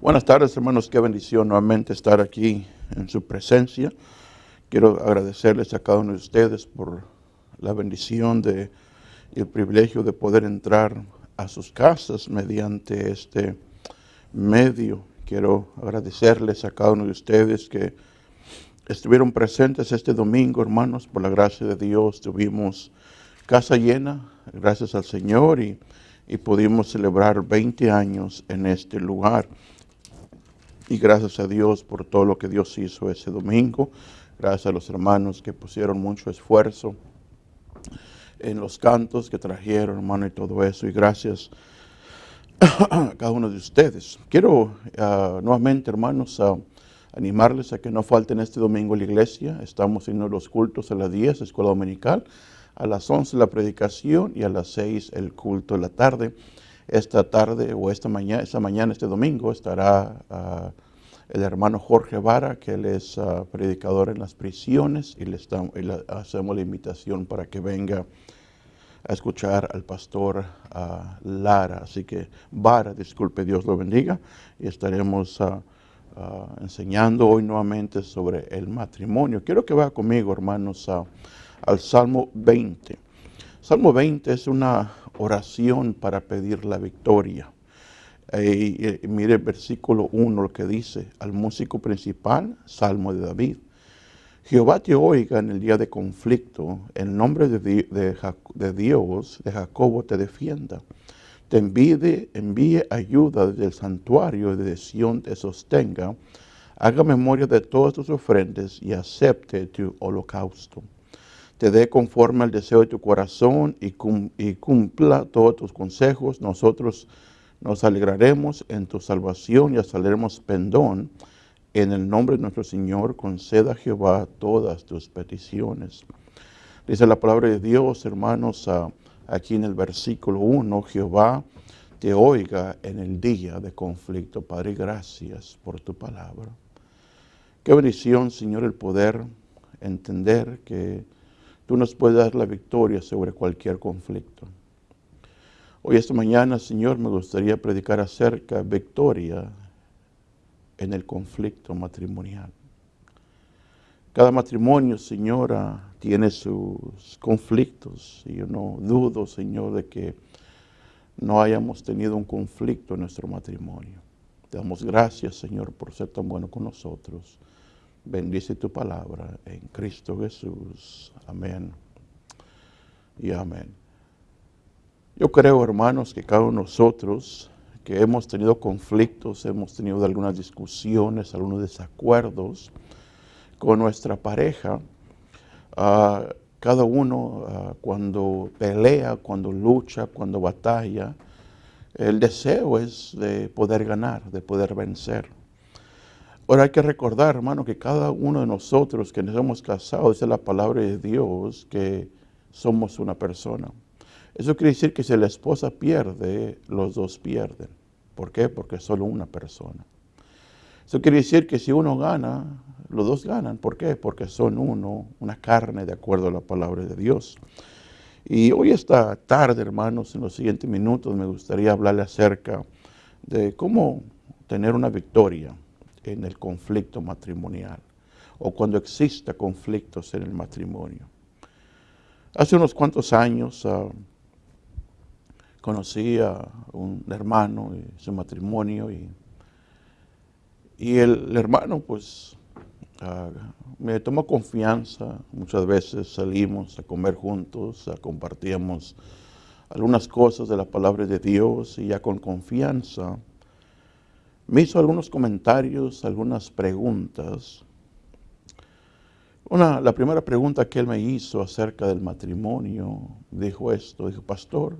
Buenas tardes, hermanos. Qué bendición nuevamente estar aquí en su presencia. Quiero agradecerles a cada uno de ustedes por la bendición y el privilegio de poder entrar a sus casas mediante este medio. Quiero agradecerles a cada uno de ustedes que estuvieron presentes este domingo, hermanos. Por la gracia de Dios tuvimos casa llena, gracias al Señor, y pudimos celebrar 20 años en este lugar. Y gracias a Dios por todo lo que Dios hizo ese domingo. Gracias a los hermanos que pusieron mucho esfuerzo en los cantos que trajeron, hermano, y todo eso. Y gracias a cada uno de ustedes. Quiero nuevamente, hermanos, animarles a que no falten este domingo en la iglesia. Estamos haciendo los cultos a las 10, escuela dominical. A las 11 la predicación y a las 6 el culto de la tarde. Esta tarde o esta mañana, este domingo, estará el hermano Jorge Vara, que él es predicador en las prisiones, y le hacemos la invitación para que venga a escuchar al pastor Lara. Así que Vara, disculpe, Dios lo bendiga, y estaremos enseñando hoy nuevamente sobre el matrimonio. Quiero que vaya conmigo, hermanos, al Salmo 20. Salmo 20 es una oración para pedir la victoria. Mire el versículo 1 lo que dice: al músico principal, Salmo de David. Jehová te oiga en el día de conflicto, el nombre de Dios de Jacobo te defienda. Te envíe ayuda desde el santuario y de Sión te sostenga. Haga memoria de todas tus ofrendas y acepte tu holocausto. Te dé conforme al deseo de tu corazón y cumpla todos tus consejos. Nosotros nos alegraremos en tu salvación y saldremos pendón. En el nombre de nuestro Señor, conceda a Jehová todas tus peticiones. Dice la palabra de Dios, hermanos, aquí en el versículo 1, Jehová te oiga en el día de conflicto. Padre, gracias por tu palabra. Qué bendición, Señor, el poder entender que tú nos puedes dar la victoria sobre cualquier conflicto. Hoy, esta mañana, Señor, me gustaría predicar acerca de victoria en el conflicto matrimonial. Cada matrimonio, Señora, tiene sus conflictos. Y yo no dudo, Señor, de que no hayamos tenido un conflicto en nuestro matrimonio. Te damos gracias, Señor, por ser tan bueno con nosotros. Bendice tu palabra en Cristo Jesús. Amén y amén. Yo creo, hermanos, que cada uno de nosotros que hemos tenido conflictos, hemos tenido algunas discusiones, algunos desacuerdos con nuestra pareja, cada uno cuando pelea, cuando lucha, cuando batalla, el deseo es de poder ganar, de poder vencer. Ahora hay que recordar, hermano, que cada uno de nosotros que nos hemos casado, dice la palabra de Dios, que somos una persona. Eso quiere decir que si la esposa pierde, los dos pierden. ¿Por qué? Porque es solo una persona. Eso quiere decir que si uno gana, los dos ganan. ¿Por qué? Porque son uno, una carne, de acuerdo a la palabra de Dios. Y hoy esta tarde, hermanos, en los siguientes minutos me gustaría hablarle acerca de cómo tener una victoria en el conflicto matrimonial, o cuando exista conflictos en el matrimonio. Hace unos cuantos años conocí a un hermano y su matrimonio, y el hermano pues me tomó confianza. Muchas veces salimos a comer juntos, compartíamos algunas cosas de la palabra de Dios, y ya con confianza me hizo algunos comentarios, algunas preguntas. La primera pregunta que él me hizo acerca del matrimonio, dijo: pastor,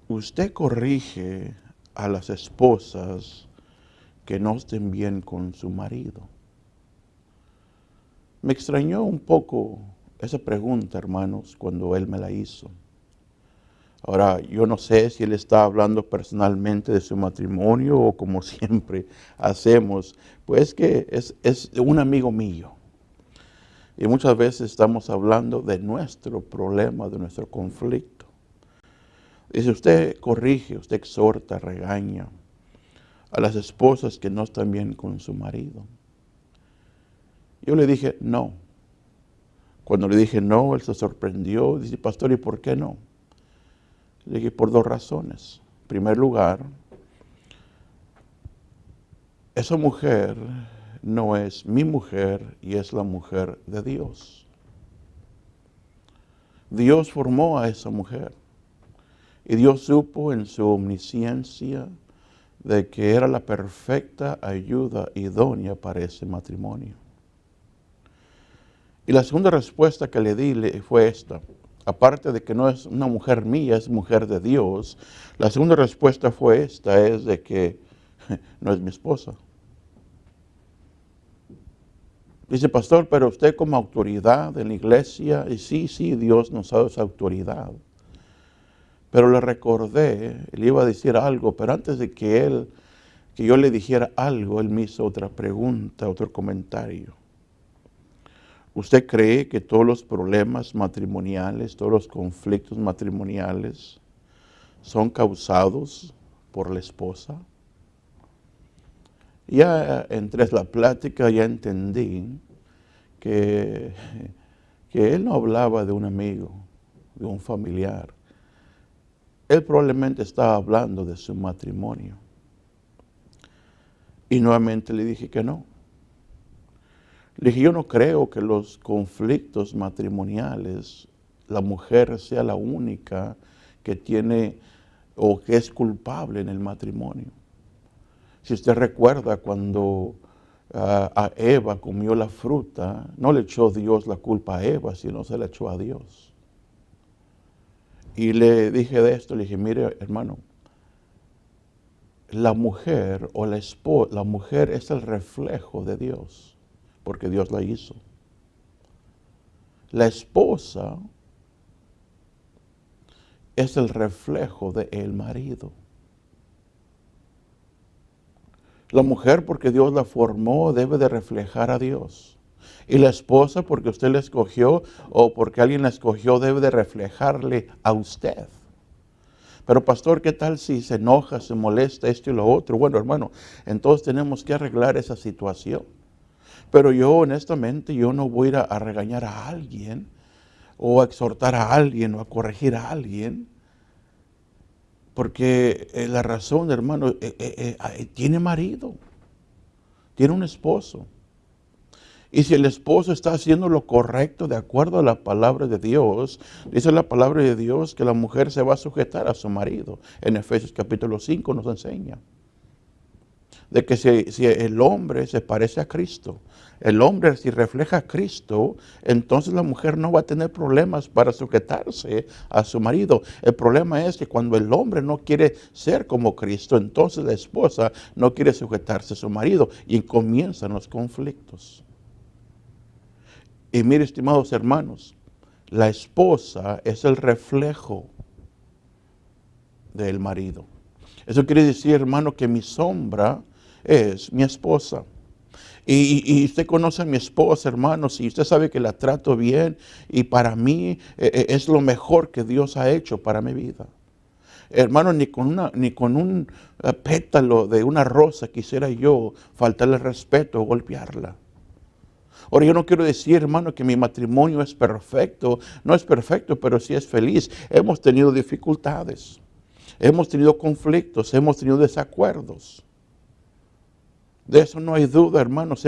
¿usted corrige a las esposas que no estén bien con su marido? Me extrañó un poco esa pregunta, hermanos, cuando él me la hizo. Ahora, yo no sé si él está hablando personalmente de su matrimonio o como siempre hacemos, pues que es un amigo mío. Y muchas veces estamos hablando de nuestro problema, de nuestro conflicto. Dice: usted corrige, usted exhorta, regaña a las esposas que no están bien con su marido. Yo le dije, no. Cuando le dije no, él se sorprendió. Dice, pastor, ¿y por qué no? Le dije, por 2 razones. En primer lugar, esa mujer no es mi mujer y es la mujer de Dios. Dios formó a esa mujer. Y Dios supo en su omnisciencia de que era la perfecta ayuda idónea para ese matrimonio. Y la segunda respuesta que le di fue esta. Aparte de que no es una mujer mía, es mujer de Dios, la segunda respuesta fue esta, es de que no es mi esposa. Dice, pastor, pero usted como autoridad en la iglesia, y sí, Dios nos ha dado esa autoridad. Pero le recordé, le iba a decir algo, pero antes de que yo le dijera algo, él me hizo otra pregunta, otro comentario. ¿Usted cree que todos los problemas matrimoniales, todos los conflictos matrimoniales son causados por la esposa? Ya entre la plática ya entendí que él no hablaba de un amigo, de un familiar. Él probablemente estaba hablando de su matrimonio. Y nuevamente le dije que no. Le dije, yo no creo que los conflictos matrimoniales, la mujer sea la única que tiene o que es culpable en el matrimonio. Si usted recuerda cuando a Eva comió la fruta, no le echó Dios la culpa a Eva, sino se la echó a Dios. Y le dije de esto, le dije, mire hermano, la mujer o la mujer es el reflejo de Dios, porque Dios la hizo. La esposa es el reflejo del marido. La mujer, porque Dios la formó, debe de reflejar a Dios. Y la esposa, porque usted la escogió o porque alguien la escogió, debe de reflejarle a usted. Pero pastor, ¿qué tal si se enoja, se molesta, esto y lo otro? Bueno, hermano, entonces tenemos que arreglar esa situación. Pero yo, honestamente, yo no voy a ir a regañar a alguien, o a exhortar a alguien, o a corregir a alguien. Porque la razón, hermano, tiene marido, tiene un esposo. Y si el esposo está haciendo lo correcto de acuerdo a la palabra de Dios, dice la palabra de Dios que la mujer se va a sujetar a su marido. En Efesios capítulo 5 nos enseña de que si el hombre se parece a Cristo, el hombre si refleja a Cristo, entonces la mujer no va a tener problemas para sujetarse a su marido. El problema es que cuando el hombre no quiere ser como Cristo, entonces la esposa no quiere sujetarse a su marido y comienzan los conflictos. Y mire, estimados hermanos, la esposa es el reflejo del marido. Eso quiere decir, hermano, que mi sombra es mi esposa. Y usted conoce a mi esposa, hermanos, y usted sabe que la trato bien y para mí es lo mejor que Dios ha hecho para mi vida. Hermano, ni con un pétalo de una rosa quisiera yo faltarle respeto o golpearla. Ahora, yo no quiero decir, hermano, que mi matrimonio es perfecto. No es perfecto, pero sí es feliz. Hemos tenido dificultades, hemos tenido conflictos, hemos tenido desacuerdos. De eso no hay duda, hermanos.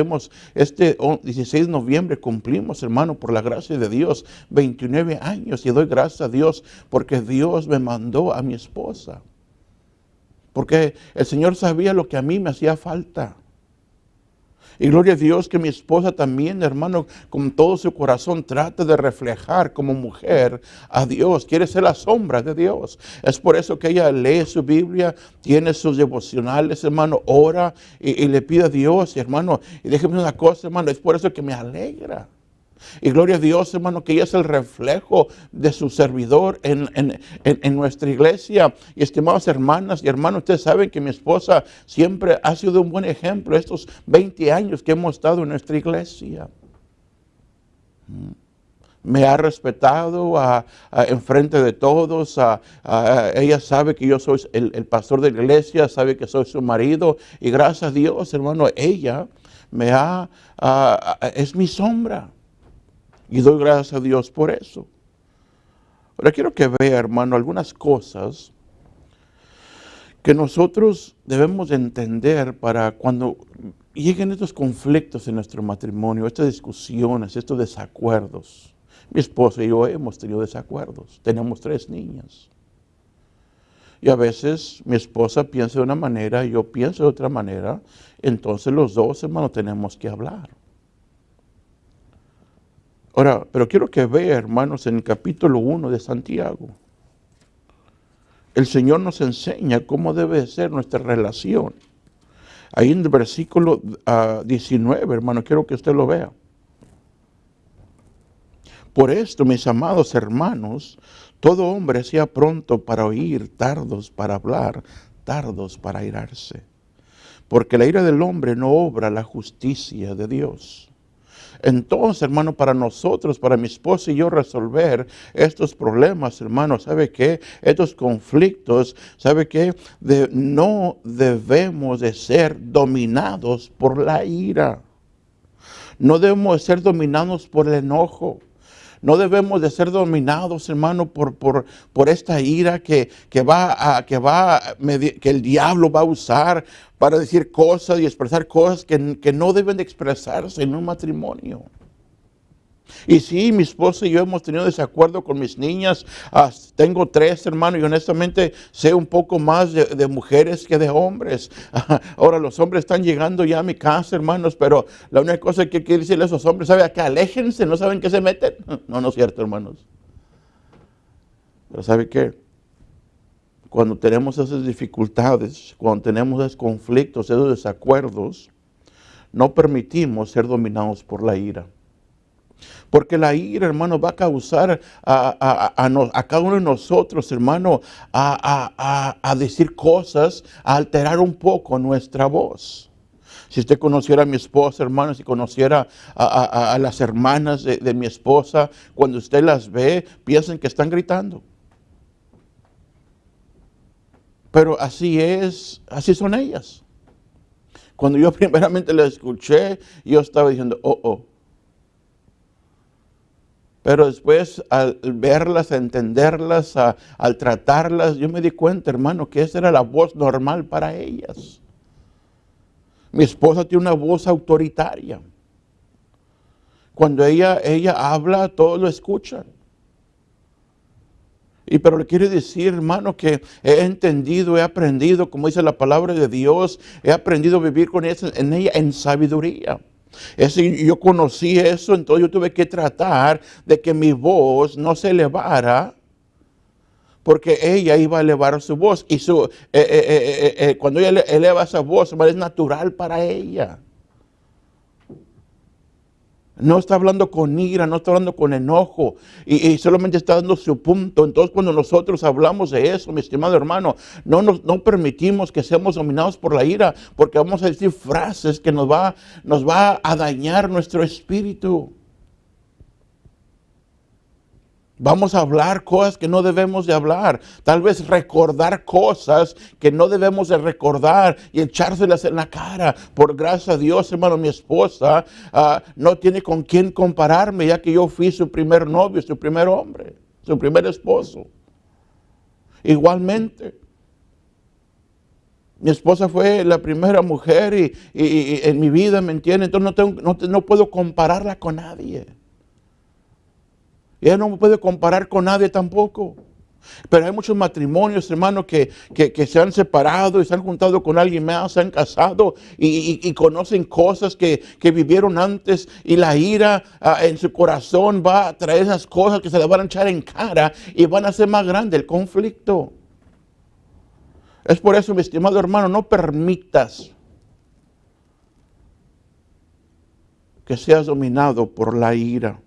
Este 16 de noviembre cumplimos, hermano, por la gracia de Dios, 29 años. Y doy gracias a Dios porque Dios me mandó a mi esposa. Porque el Señor sabía lo que a mí me hacía falta. Y gloria a Dios que mi esposa también, hermano, con todo su corazón trata de reflejar como mujer a Dios. Quiere ser la sombra de Dios. Es por eso que ella lee su Biblia, tiene sus devocionales, hermano, ora y le pide a Dios, hermano. Y déjeme una cosa, hermano, es por eso que me alegra. Y gloria a Dios, hermano, que ella es el reflejo de su servidor en nuestra iglesia. Y estimadas hermanas y hermanos, ustedes saben que mi esposa siempre ha sido un buen ejemplo estos 20 años que hemos estado en nuestra iglesia. me ha respetado en frente de todos. Ella sabe que yo soy el pastor de la iglesia, sabe que soy su marido. Y gracias a Dios, hermano, ella es mi sombra. Y doy gracias a Dios por eso. Ahora quiero que vea, hermano, algunas cosas que nosotros debemos entender para cuando lleguen estos conflictos en nuestro matrimonio, estas discusiones, estos desacuerdos. Mi esposa y yo hemos tenido desacuerdos. Tenemos 3 niñas. Y a veces mi esposa piensa de una manera y yo pienso de otra manera. Entonces los dos, hermanos, tenemos que hablar. Ahora, pero quiero que vea, hermanos, en el capítulo 1 de Santiago. El Señor nos enseña cómo debe ser nuestra relación. Ahí en el versículo 19, hermano, quiero que usted lo vea. Por esto, mis amados hermanos, todo hombre sea pronto para oír, tardos para hablar, tardos para airarse. Porque la ira del hombre no obra la justicia de Dios. Entonces, hermano, para nosotros, para mi esposa y yo resolver estos problemas, hermano, ¿sabe qué? Estos conflictos, ¿sabe qué? No debemos de ser dominados por la ira. No debemos de ser dominados por el enojo. No debemos de ser dominados, hermano, por esta ira que el diablo va a usar para decir cosas y expresar cosas que no deben de expresarse en un matrimonio. Y sí, mi esposa y yo hemos tenido desacuerdo con mis niñas. Tengo 3, hermanos, y honestamente sé un poco más de mujeres que de hombres. Ahora los hombres están llegando ya a mi casa, hermanos, pero la única cosa que quiero decirle a esos hombres, ¿sabe? Que aléjense, ¿no saben qué se meten? No, no es cierto, hermanos. Pero ¿sabe qué? Cuando tenemos esas dificultades, cuando tenemos esos conflictos, esos desacuerdos, no permitimos ser dominados por la ira. Porque la ira, hermano, va a causar a cada uno de nosotros, hermano, a decir cosas, a alterar un poco nuestra voz. Si usted conociera a mi esposa, hermano, si conociera a las hermanas de mi esposa, cuando usted las ve, piensan que están gritando. Pero así son ellas. Cuando yo primeramente las escuché, yo estaba diciendo, oh. Pero después, al verlas, a entenderlas, al tratarlas, yo me di cuenta, hermano, que esa era la voz normal para ellas. Mi esposa tiene una voz autoritaria. Cuando ella habla, todos lo escuchan. Pero le quiero decir, hermano, que he entendido, he aprendido, como dice la palabra de Dios, he aprendido a vivir con ella en sabiduría. Yo conocí eso, entonces yo tuve que tratar de que mi voz no se elevara, porque ella iba a elevar su voz. Y cuando ella eleva esa voz, es natural para ella. No está hablando con ira, no está hablando con enojo y solamente está dando su punto. Entonces cuando nosotros hablamos de eso, mi estimado hermano, no permitimos que seamos dominados por la ira, porque vamos a decir frases que nos va a dañar nuestro espíritu. Vamos a hablar cosas que no debemos de hablar. Tal vez recordar cosas que no debemos de recordar y echárselas en la cara. Por gracia a Dios, hermano, mi esposa no tiene con quién compararme, ya que yo fui su primer novio, su primer hombre, su primer esposo. Igualmente, mi esposa fue la primera mujer y en mi vida, ¿me entiende? Entonces no puedo compararla con nadie. Y ella no me puede comparar con nadie tampoco. Pero hay muchos matrimonios, hermanos, que se han separado y se han juntado con alguien más, se han casado y conocen cosas que vivieron antes. Y la ira en su corazón va a traer esas cosas que se le van a echar en cara y van a hacer más grande el conflicto. Es por eso, mi estimado hermano, no permitas que seas dominado por la ira.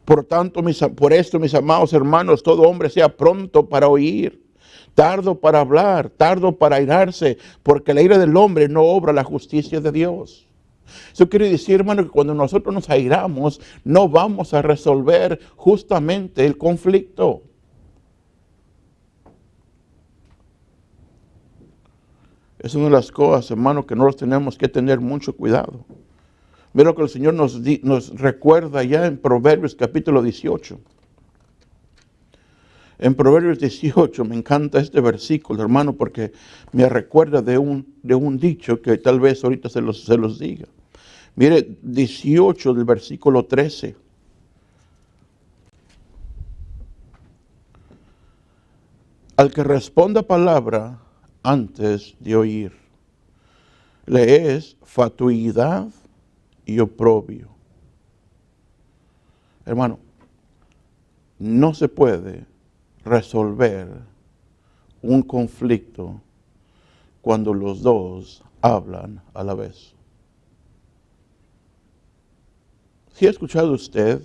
Por tanto, por esto, mis amados hermanos, todo hombre sea pronto para oír, tardo para hablar, tardo para airarse, porque la ira del hombre no obra la justicia de Dios. Eso quiere decir, hermano, que cuando nosotros nos airamos, no vamos a resolver justamente el conflicto. Es una de las cosas, hermano, que nosotros tenemos que tener mucho cuidado. Mira lo que el Señor nos recuerda ya en Proverbios capítulo 18. En Proverbios 18 me encanta este versículo, hermano, porque me recuerda de un dicho que tal vez ahorita se los diga. Mire, 18 del versículo 13. Al que responda palabra antes de oír, le es fatuidad y oprobio. Hermano, no se puede resolver un conflicto cuando los dos hablan a la vez. ¿Sí ha escuchado usted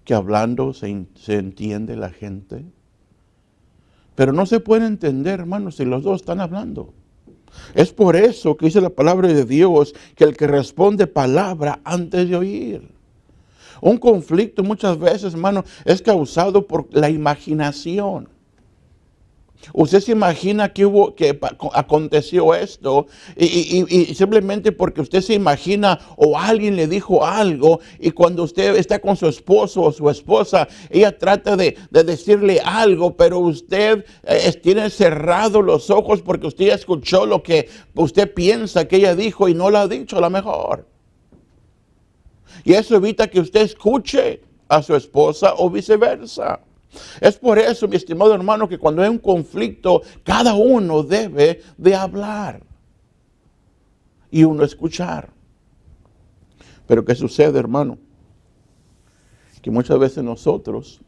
que hablando se entiende la gente? Pero no se puede entender, hermano, si los dos están hablando. Es por eso que dice la palabra de Dios que el que responde palabra antes de oír. Un conflicto muchas veces, hermano, es causado por la imaginación. Usted se imagina que aconteció esto y simplemente porque usted se imagina o alguien le dijo algo y cuando usted está con su esposo o su esposa, ella trata de decirle algo, pero usted tiene cerrados los ojos porque usted escuchó lo que usted piensa que ella dijo y no lo ha dicho a lo mejor. Y eso evita que usted escuche a su esposa o viceversa. Es por eso, mi estimado hermano, que cuando hay un conflicto, cada uno debe de hablar y uno escuchar. Pero ¿qué sucede, hermano? Que muchas veces nosotros,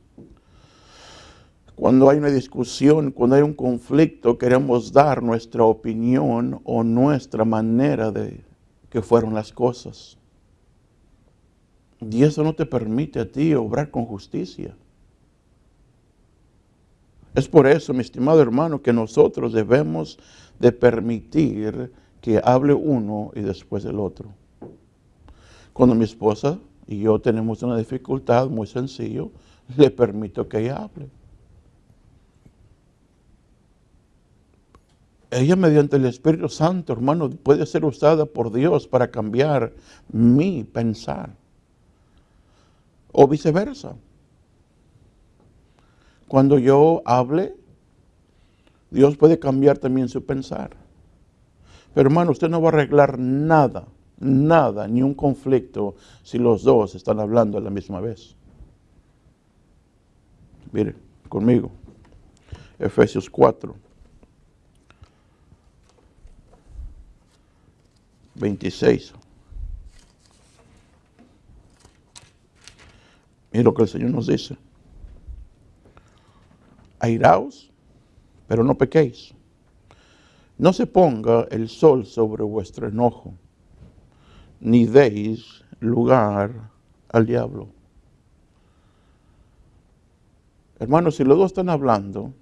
cuando hay una discusión, cuando hay un conflicto, queremos dar nuestra opinión o nuestra manera de que fueron las cosas. Y eso no te permite a ti obrar con justicia. Es por eso, mi estimado hermano, que nosotros debemos de permitir que hable uno y después el otro. Cuando mi esposa y yo tenemos una dificultad, muy sencillo, le permito que ella hable. Ella mediante el Espíritu Santo, hermano, puede ser usada por Dios para cambiar mi pensar. O viceversa. Cuando yo hable, Dios puede cambiar también su pensar. Pero hermano, usted no va a arreglar nada, ni un conflicto si los dos están hablando a la misma vez. Mire, conmigo. Efesios 4. 26. Mire lo que el Señor nos dice. Airaos, pero no pequéis. No se ponga el sol sobre vuestro enojo, ni deis lugar al diablo. Hermanos, si los dos están hablando,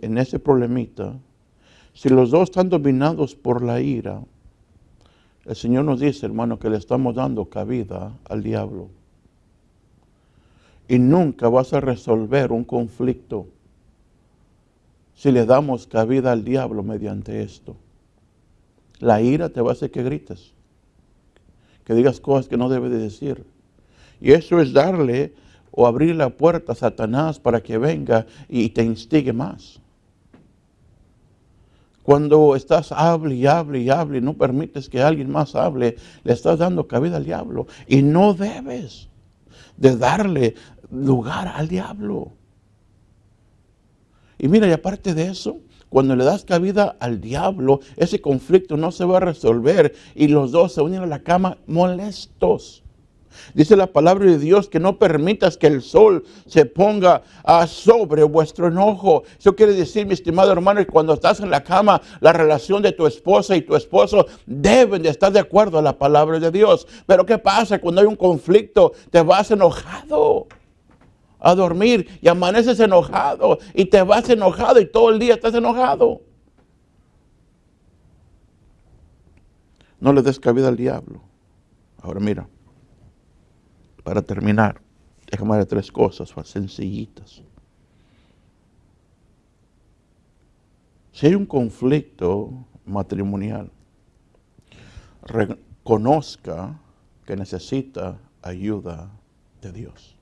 en ese problemita, si los dos están dominados por la ira, el Señor nos dice, hermano, que le estamos dando cabida al diablo. Y nunca vas a resolver un conflicto si le damos cabida al diablo mediante esto. La ira te va a hacer que grites, que digas cosas que no debes de decir. Y eso es darle o abrir la puerta a Satanás para que venga y te instigue más. Cuando estás hable y no permites que alguien más hable, le estás dando cabida al diablo. Y no debes de darle lugar al diablo. Y mira, y aparte de eso, cuando le das cabida al diablo, ese conflicto no se va a resolver y los dos se unen a la cama molestos. Dice la palabra de Dios que no permitas que el sol se ponga sobre vuestro enojo. Eso quiere decir, mi estimado hermano, que cuando estás en la cama, la relación de tu esposa y tu esposo deben de estar de acuerdo a la palabra de Dios. Pero ¿qué pasa? Cuando hay un conflicto, te vas enojado a dormir y amaneces enojado y te vas enojado y todo el día estás enojado. No le des cabida al diablo. Ahora mira, para terminar, déjame dar 3 cosas sencillitas. Si hay un conflicto matrimonial, reconozca que necesita ayuda de Dios.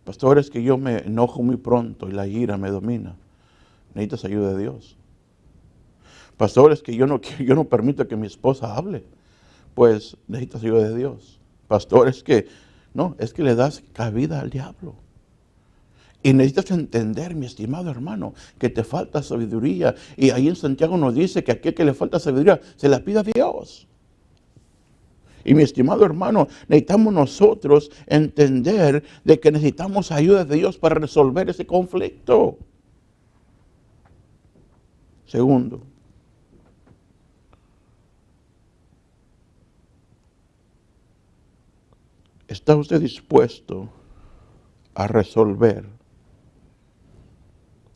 Pastor, es que yo me enojo muy pronto y la ira me domina. Necesitas ayuda de Dios. Pastor, es que yo no permito que mi esposa hable. Pues necesitas ayuda de Dios. Pastor, es que le das cabida al diablo. Y necesitas entender, mi estimado hermano, que te falta sabiduría. Y ahí en Santiago nos dice que a aquel que le falta sabiduría se la pida a Dios. Y mi estimado hermano, necesitamos nosotros entender de que necesitamos ayuda de Dios para resolver ese conflicto. Segundo, ¿está usted dispuesto a resolver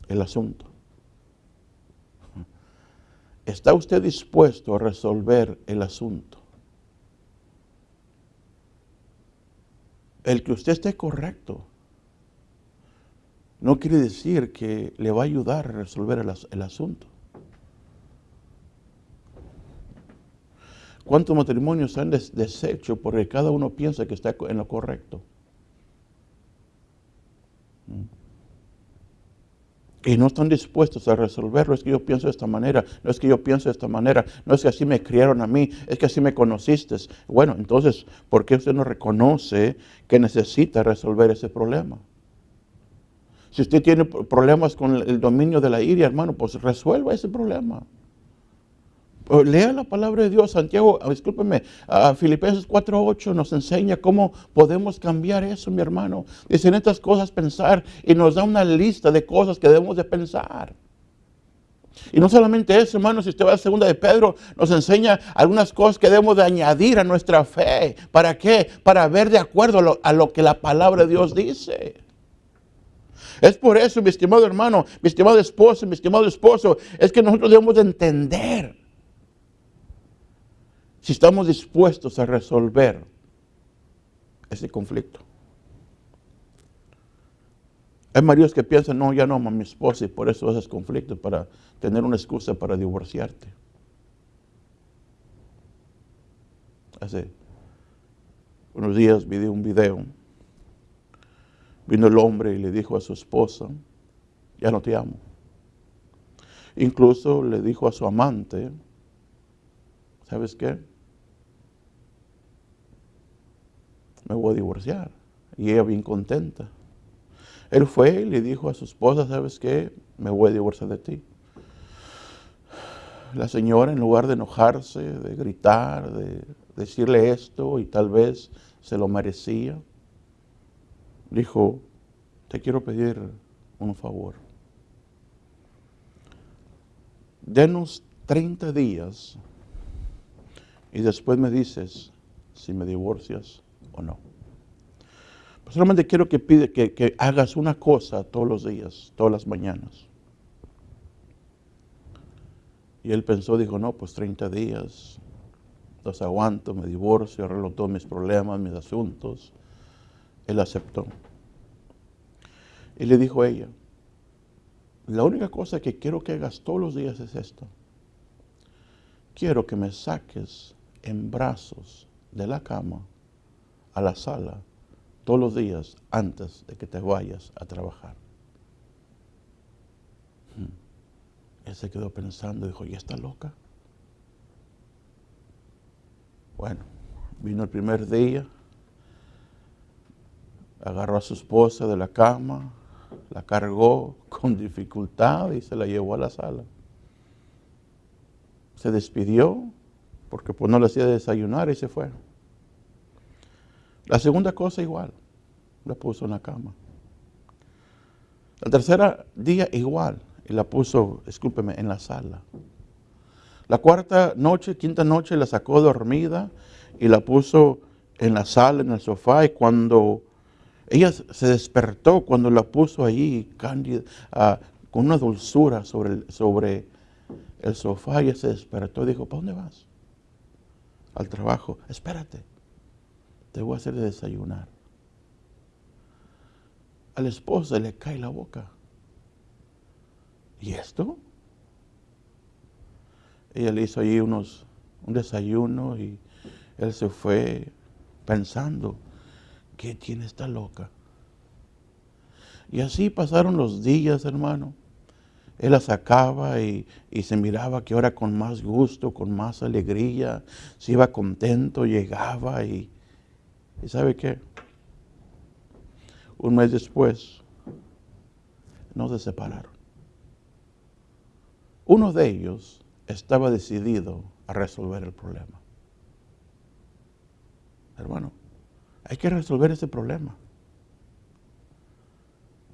el asunto? ¿Está usted dispuesto a resolver el asunto? El que usted esté correcto no quiere decir que le va a ayudar a resolver el asunto. ¿Cuántos matrimonios se han deshecho porque cada uno piensa que está en lo correcto? Y no están dispuestos a resolverlo. Es que yo pienso de esta manera, no es que yo pienso de esta manera, no es que así me criaron a mí, es que así me conociste. Bueno, entonces, ¿por qué usted no reconoce que necesita resolver ese problema? Si usted tiene problemas con el dominio de la ira, hermano, pues resuelva ese problema. Lea la palabra de Dios. Santiago, discúlpeme, Filipenses 4:8 nos enseña cómo podemos cambiar eso, mi hermano. Dice en estas cosas pensar y nos da una lista de cosas que debemos de pensar. Y no solamente eso, hermano, si usted va a la segunda de Pedro, nos enseña algunas cosas que debemos de añadir a nuestra fe. ¿Para qué? Para ver de acuerdo a lo que la palabra de Dios dice. Es por eso, mi estimado hermano, mi estimado esposo, es que nosotros debemos de entender si estamos dispuestos a resolver ese conflicto. Hay maridos que piensan, no, ya no amo a mi esposa y por eso haces conflicto, para tener una excusa para divorciarte. Hace unos días vi un video. Vino el hombre y le dijo a su esposa, ya no te amo. Incluso le dijo a su amante, ¿sabes qué? Me voy a divorciar. Y ella bien contenta. Él fue y le dijo a su esposa, ¿sabes qué? Me voy a divorciar de ti. La señora, en lugar de enojarse, de gritar, de decirle esto, y tal vez se lo merecía, dijo, te quiero pedir un favor. Denos 30 días y después me dices si me divorcias o no. Pues solamente quiero que hagas una cosa todos los días, todas las mañanas. Y él pensó, dijo, no, pues 30 días, los aguanto, me divorcio, arreglo todos mis problemas, mis asuntos. Él aceptó. Y le dijo a ella, la única cosa que quiero que hagas todos los días es esto. Quiero que me saques en brazos de la cama a la sala todos los días antes de que te vayas a trabajar. Él se quedó pensando y dijo, ¿y está loca? Bueno, vino el primer día, agarró a su esposa de la cama, la cargó con dificultad y se la llevó a la sala. Se despidió porque pues no le hacía desayunar y se fue. La segunda cosa igual, la puso en la cama. La tercera día igual, y la puso, discúlpeme, en la sala. La quinta noche la sacó dormida y la puso en la sala, en el sofá, y cuando ella se despertó, cuando la puso allí, cándida, con una dulzura sobre el sofá y se despertó y dijo, ¿para dónde vas? Al trabajo. Espérate, te voy a hacer de desayunar. A la esposa le cae la boca. ¿Y esto? Ella le hizo allí un desayuno y él se fue pensando, ¿qué tiene esta loca? Y así pasaron los días, hermano. Él la sacaba y se miraba que ahora con más gusto, con más alegría, se iba contento, llegaba y ¿sabe qué? Un mes después, no se separaron. Uno de ellos estaba decidido a resolver el problema. Hermano, hay que resolver ese problema.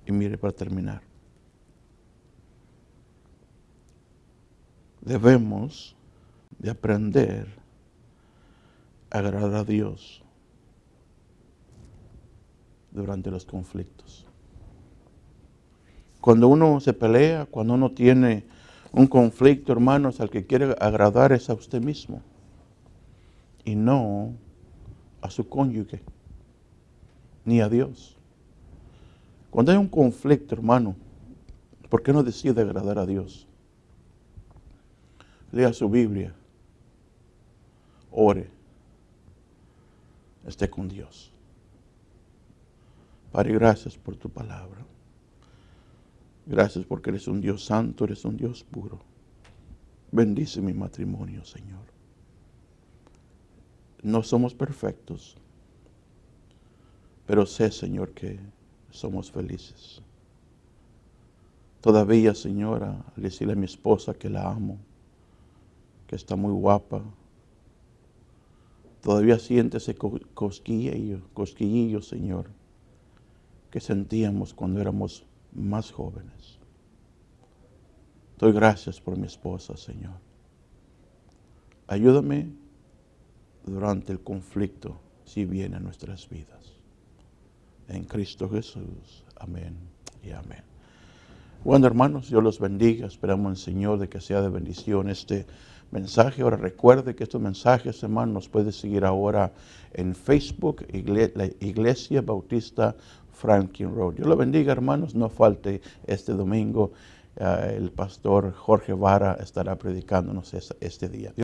Y mire, para terminar, debemos de aprender a agradar a Dios durante los conflictos. Cuando uno se pelea, cuando uno tiene un conflicto, hermanos, al que quiere agradar es a usted mismo y no a su cónyuge, ni a Dios. Cuando hay un conflicto, hermano, ¿por qué no decide agradar a Dios? Lea su Biblia, ore, esté con Dios. Padre, gracias por tu palabra. Gracias porque eres un Dios santo, eres un Dios puro. Bendice mi matrimonio, Señor. No somos perfectos, pero sé, Señor, que somos felices. Todavía, Señora, al decirle a mi esposa que la amo, que está muy guapa, todavía siente ese cosquillillo, Señor, que sentíamos cuando éramos más jóvenes. Doy gracias por mi esposa, Señor. Ayúdame durante el conflicto si viene a nuestras vidas. En Cristo Jesús. Amén y amén. Bueno, hermanos, Dios los bendiga. Esperamos al Señor de que sea de bendición este mensaje. Ahora recuerde que estos mensajes, hermanos, nos puede seguir ahora en Facebook, la Iglesia Bautista Franklin Road. Dios los bendiga, hermanos. No falte este domingo. El pastor Jorge Vara estará predicándonos este día.